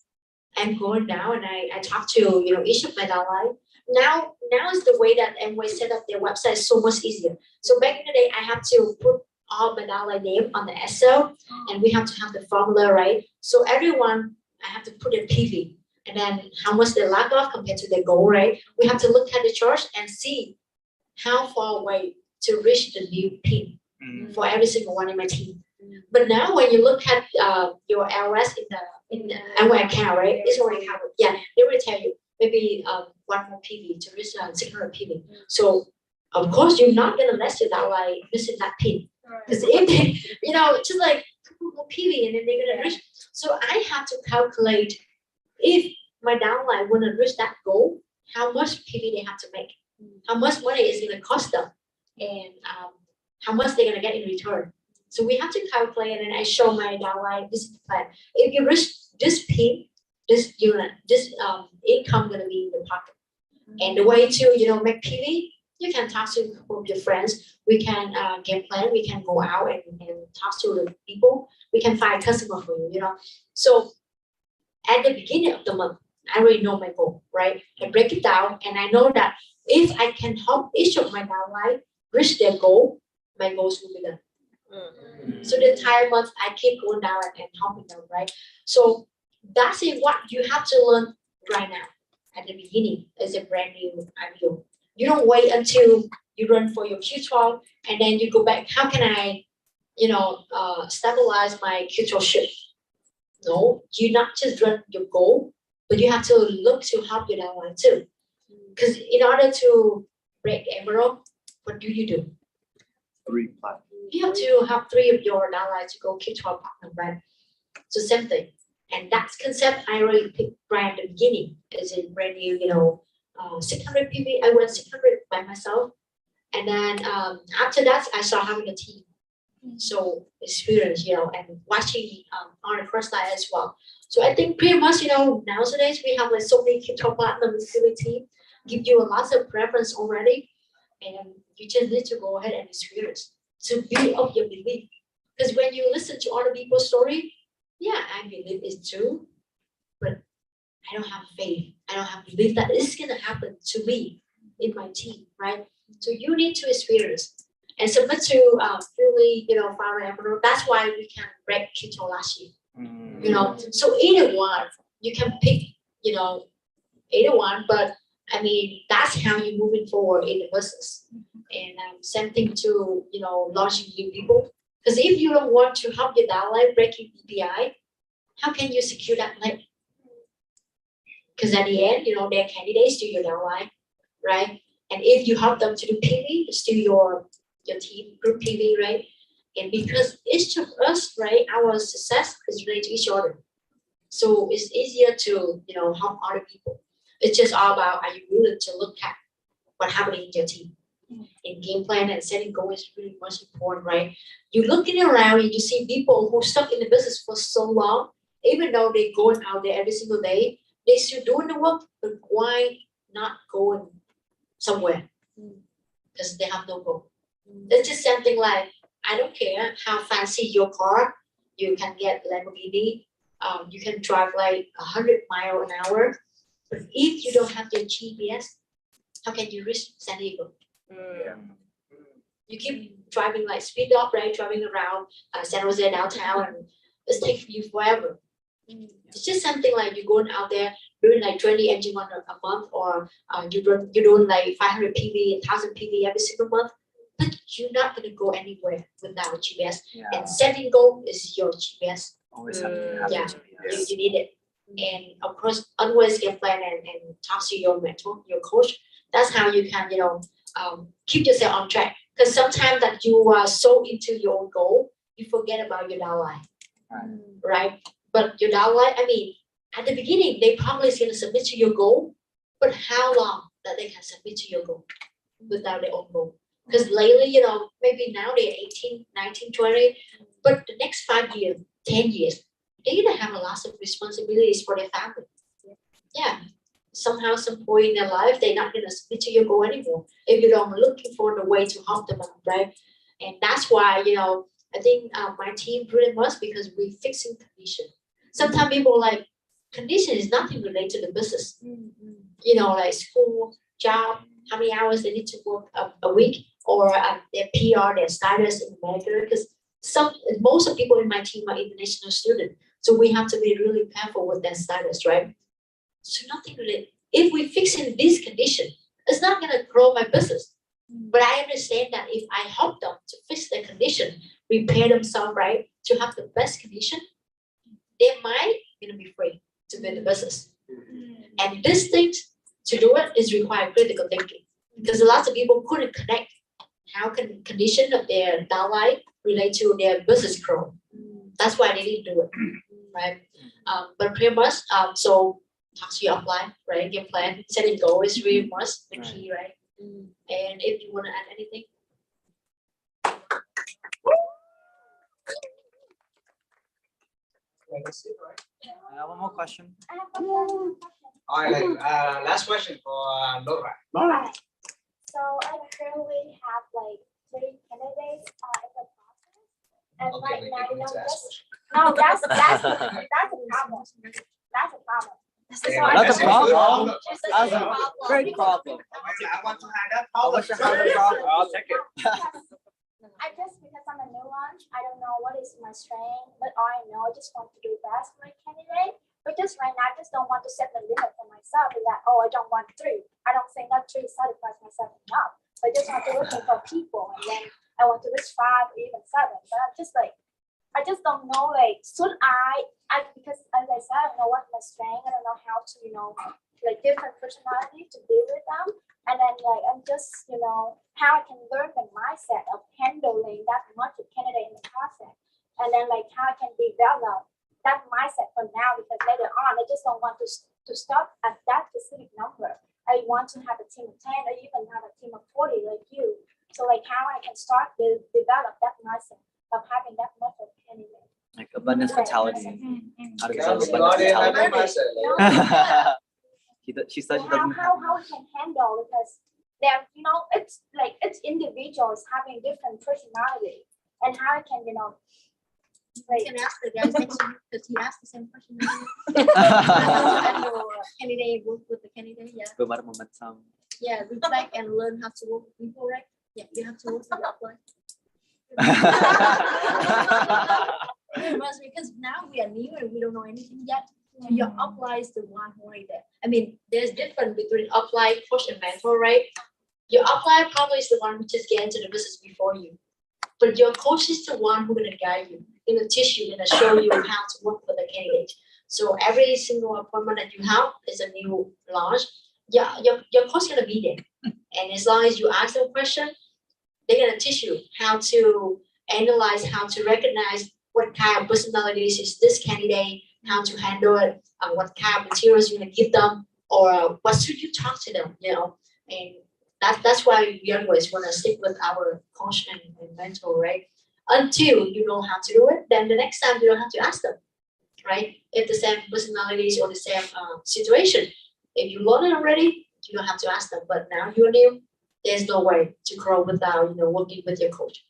I'm going now, and I talk to each of my downline. Now is the way that Amway set up their website so much easier. So back in the day, I have to put all my downline name on the SL, and we have to have the formula, right? So everyone, I have to put a PV, and then how much they lack off compared to their goal, right? We have to look at the chart and see how far away to reach the new pin for every single one in my team. But now when you look at your LS in the Amway account, right? It's already covered. Yeah, they will tell you maybe one more PV to reach 600 PV. So of course you're not gonna let your downline missing that pin, because if they, just like more PV and then they're gonna reach. So I have to calculate if my downline wanna reach that goal, how much PV they have to make, how much money is gonna cost them, and how much they're gonna get in return. So we have to calculate, and I show my downline this is the plan. If you reach this peak, this unit, this income gonna be in the pocket. And the way to, make PV, you can talk to a couple of your friends. We can game plan. We can go out and talk to the people. We can find customer for you, So at the beginning of the month, I already know my goal, right? I break it down and I know that if I can help each of my downline reach their goal, my goals will be done. So the entire month I keep going down and helping them, right? So that's it. What you have to learn right now at the beginning as a brand new IPO. You don't wait until you run for your Q12 and then you go back. How can I, stabilize my Q12 shift? No, you not just run your goal, but you have to look to help your downline too. Because in order to break emerald, what do? 3 platforms. You have to have 3 of your downlines to go Q12 partner, right? So same thing. And that's concept I already picked right at the beginning. As a brand new, 600 PV, I went 600 by myself. And then after that, I started having a team. So experience, and watching on the first line as well. So I think pretty much, nowadays we have like so many Q12 partners with the team, give you a lot of preference already. And you just need to go ahead and experience to build up your belief. Because when you listen to other people's story, yeah, I believe it's true, but I don't have faith. I don't have belief that it's gonna happen to me in my team, right? So you need to experience and submit to fully, founder entrepreneur. That's why we can break keto last year. So either one, you can pick, either one, but I mean, that's how you're moving forward in the business. And same thing to, launching new people. Because if you don't want to help your downline breaking BPI, how can you secure that lane? Because at the end, they're candidates to your downline, right? And if you help them to do PV, it's still your team group PV, right? And because each of us, right, our success is related to each other. So it's easier to, help other people. It's just all about, are you willing to look at what's happening in your team? In game plan and setting goals is really much important, right? You're looking around and you see people who stuck in the business for so long, even though they're going out there every single day, they still doing the work, but why not going somewhere? Because they have no goal. It's just something like, I don't care how fancy your car, you can get Lamborghini, you can drive like 100 miles an hour, but if you don't have your GPS, how can you reach San Diego? You keep driving like speed up, right? Driving around San Jose downtown, and it's taking you forever. It's just something like you're going out there doing like 20 engine one a month, or you're doing like 500 PV, 1,000 PV every single month, but you're not gonna go anywhere without GPS. And setting goal is your GPS. Always have to have Yeah. GPS. You need it. And of course, always get plan and talk to your mentor, your coach. That's how you can, keep yourself on track. Because sometimes that you are so into your own goal, you forget about your downline, right? But your downline, I mean, at the beginning, they probably is gonna submit to your goal, but how long that they can submit to your goal without their own goal? Because lately, maybe now they're 18, 19, 20, but the next 5 years, 10 years, they're gonna have a lot of responsibilities for their family. Yeah. Somehow, some point in their life, they're not gonna submit to your goal anymore if you don't looking for the way to help them out, right? And that's why, I think my team pretty much because we fixing condition. Sometimes people like condition is nothing related to the business. Like school, job, how many hours they need to work a week, or their PR, their status in America. Because most of the people in my team are international students, so we have to be really careful with their status, right? So nothing related. If we fix in this condition, it's not gonna grow my business. But I understand that if I help them to fix their condition, repair themselves, right, to have the best condition, they might gonna be free to build the business. And these things to do it is require critical thinking, because a lot of people couldn't connect how can condition of their downline relate to their business growth. That's why they didn't do it, right? But pretty much, so talk to your upline, right? Game plan, setting goal is really much the key, right? And if you want to add anything. Legacy, right? I have one more question. All right, last question for Laura. Alright. So I currently have like 3 candidates in the process. And Okay, right like now, you're going to ask just, question. no, that's a problem. That's a problem. Yeah, That's a problem. Just That's a a problem. great problem. I want to have that I problem. wish I had a problem. I'll take it. I just because I'm a new one, I don't know what is my strength, but all I know I just want to do best for my candidate. But just right now, I just don't want to set the limit for myself. Is that I don't want 3. I don't think that 3 satisfies myself enough. I just want to looking for people, and then I want to reach 5 or even 7. But I'm just like, I just don't know. Like, should I because as I said, I don't know what my strength. I don't know how to like different personality to deal with them. And then like I'm just how I can learn the mindset of handling that much candidate in the process, and then like how I can develop that mindset for now, because later on I just don't want to stop at that specific number. I want to have a team of 10 or even have a team of 40 like you. So like how I can start to develop that mindset of having that much of candidate. Like abundance mentality. How to develop God, abundance yeah, mentality. She said she doesn't have. How we can handle, because they're it's like it's individuals having different personality, and how I can You like can ask the guys next to you, because he asked the same question. And your candidate work with the candidate, yeah. Go about momentum. Yeah, reflect and learn how to work with people, right? Yeah, you have to work with your upline. Because now we are new and we don't know anything yet. So your upline is the one who are there. I mean, there's difference between upline, coach, and mentor, right? Your upline probably is the one who just get into the business before you. But your coach is the one who's gonna guide you, gonna teach you, gonna show you how to work with the candidate. So every single appointment that you have is a new launch. Yeah, your coach gonna be there. And as long as you ask them a question, they're gonna teach you how to analyze, how to recognize what kind of personalities is this candidate, how to handle it, what kind of materials you're gonna give them, or what should you talk to them, and that's why we always want to stick with our coach and mentor, right? Until you know how to do it, then the next time you don't have to ask them, right? If the same personalities or the same situation, if you learn it already, you don't have to ask them. But now you're new, there's no way to grow without working with your coach.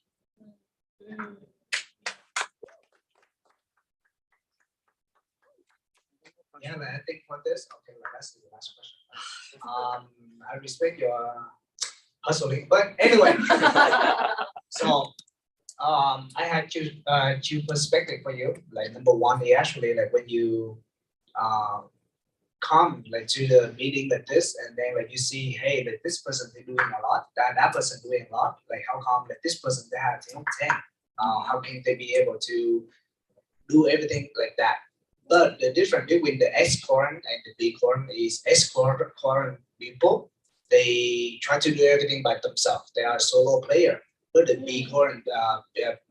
Yeah, man, I think for this, okay, well, that's the last question. I respect your hustling, but anyway, so I had two perspective for you. Like number one, is actually like when you come like to the meeting like this, and then like you see, hey, like this person they doing a lot, that person doing a lot. Like how come like this person they have 10? How can they be able to do everything like that? But the difference between the S-Corn and the B-Corn is S-Corn people, they try to do everything by themselves. They are a solo player. But the B-Corn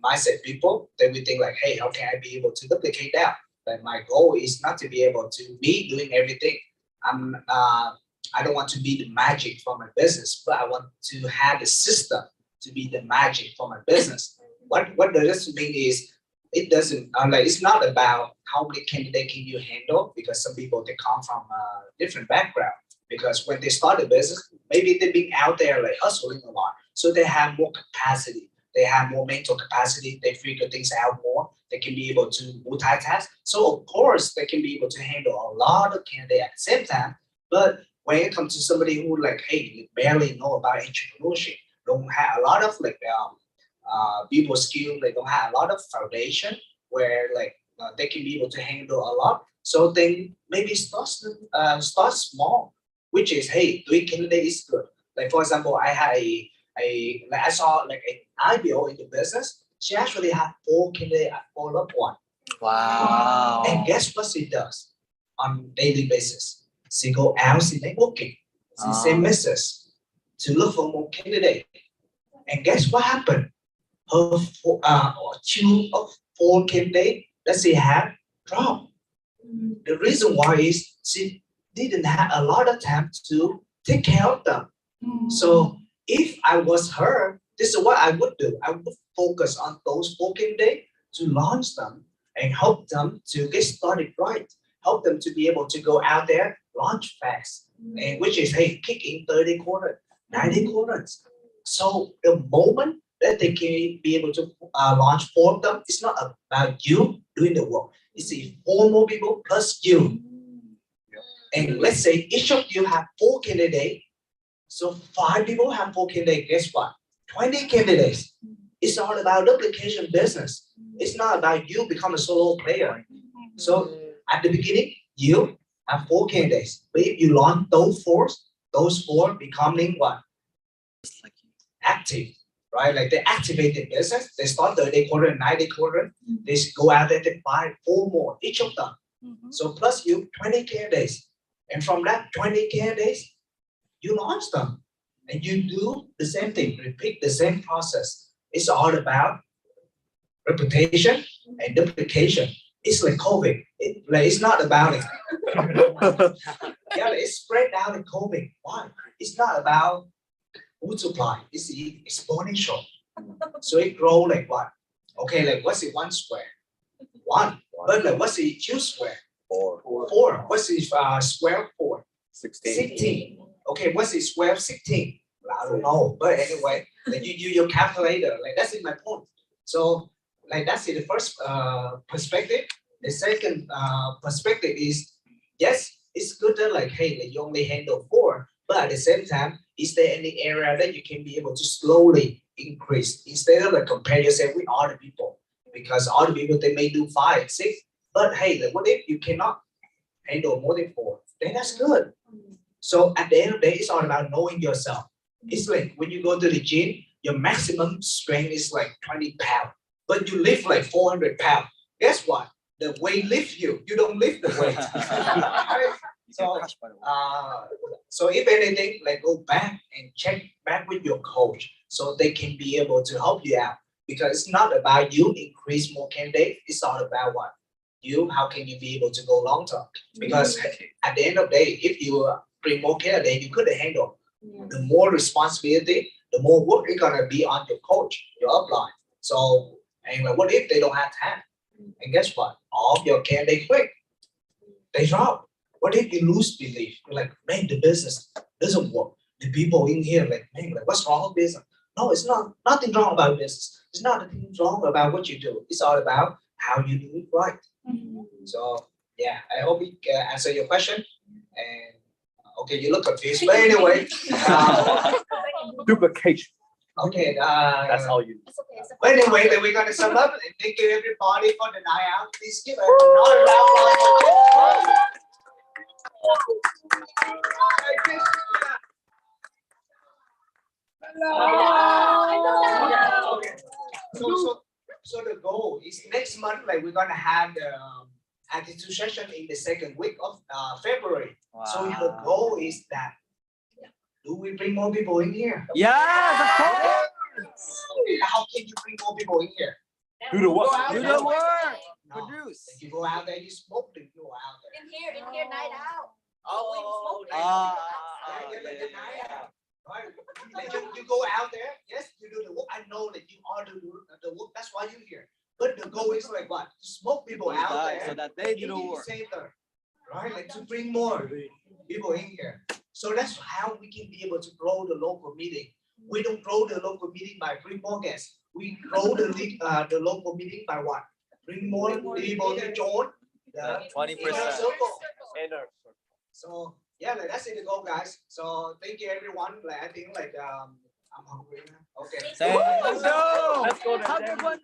mindset people, they will think like, hey, how can I be able to duplicate that? But my goal is not to be able to be doing everything. I don't want to be the magic for my business, but I want to have the system to be the magic for my business. What does this mean is, it doesn't like it's not about how many candidates can you handle, because some people they come from a different background. Because when they start a business, maybe they've been out there like hustling a lot, so they have more capacity, they have more mental capacity, they figure things out more, they can be able to multitask. So of course they can be able to handle a lot of candidates at the same time. But when it comes to somebody who like, hey, barely know about entrepreneurship, don't have a lot of like people skill, they don't have a lot of foundation where like they can be able to handle a lot. So then maybe start small, which is, hey, 3 candidates is good. Like for example, I had I saw like an IBO in the business. She actually had 4 candidates all up one. Wow. And guess what she does on daily basis? She go out, she networking, she send messages to look for more candidates. And guess what happened? Her 2 of 4 candidates that she had dropped. The reason why is she didn't have a lot of time to take care of them. So if I was her, this is what I would do. I would focus on those 4 candidates to launch them and help them to get started right. Help them to be able to go out there launch fast, and which is hey, kick in 30 quarters, 90 quarters. So the moment that they can be able to launch 4 of them, it's not about you doing the work. It's 4 more people plus you. And let's say each of you have 4 candidates. So 5 people have 4 candidates. Guess what? 20 candidates. It's all about duplication business. It's not about you become a solo player. So at the beginning, you have 4 candidates. But if you launch those 4 becoming what? Active, right? Like they activate the business. They start 30 quarter, 90 quarter. They go out there, they buy 4 more, each of them. So plus you 20 candidates. And from that 20 candidates, you launch them. And you do the same thing, repeat the same process. It's all about reputation and duplication. It's like COVID. It's not about it. Yeah, it's spread out in COVID. Why? It's not about food supply. It's exponential. So it grow like what? Okay, like what's it 1 square? 1. But like what's it 2 square? 4. 4. What's it square 4? 16. 16. Okay, what's it square 16? I don't know. But anyway, like you use your calculator. Like that's in my point. So like that's in the first perspective. The second perspective is yes, it's good that like hey, like you only handle 4, but at the same time, is there any area that you can be able to slowly increase instead of like compare yourself with other people? Because other people they may do 5, 6, but hey, like what if you cannot handle more than 4? Then that's good. So at the end of the day, it's all about knowing yourself. It's like when you go to the gym, your maximum strength is like 20 pounds, but you lift like 400 pounds. Guess what? The weight lifts you. You don't lift the weight. Right? So if anything, like go back and check back with your coach so they can be able to help you out. Because it's not about you increase more candidates. It's all about what? You, how can you be able to go long term? Because at the end of the day, if you bring more candidates, you couldn't handle. The more responsibility, the more work it's gonna be on your coach, your upline. So, and like, what if they don't have time? And guess what? All of your candidates quit. They drop. What if you lose belief? You're like, man, the business doesn't work. The people in here, like, man, like, what's wrong with business? No, it's not. Nothing wrong about business. It's not nothing wrong about what you do. It's all about how you do it right. So, yeah, I hope we can answer your question. And okay, you look confused, but anyway. Duplication. Okay. That's all you. But anyway, then we're gonna sum up and thank you everybody for the night out. Please give another round of applause. Okay. So the goal is next month, like we're gonna have the attitude session in the second week of February. So the goal is that do we bring more people in here? Yes, of course. How can you bring more people in here? Do the work. Do the work. No. Produce. If you go out there, you smoke, then you go out there. In here, night out. Right? Like you go out there, yes, you do the work. I know that you are doing the work. That's why you're here. But the goal is like what? To smoke people out there. So that they do the work. Center, right? Like to bring more people in here. So that's how we can be able to grow the local meeting. We don't grow the local meeting by bring more guests. We grow the local meeting by what? Bring more people to join the 20%. inner circle. Inner. So yeah, like that's it to go, guys. So thank you everyone. Like I think like I'm hungry now. Okay. Thank you. Let's go. $101.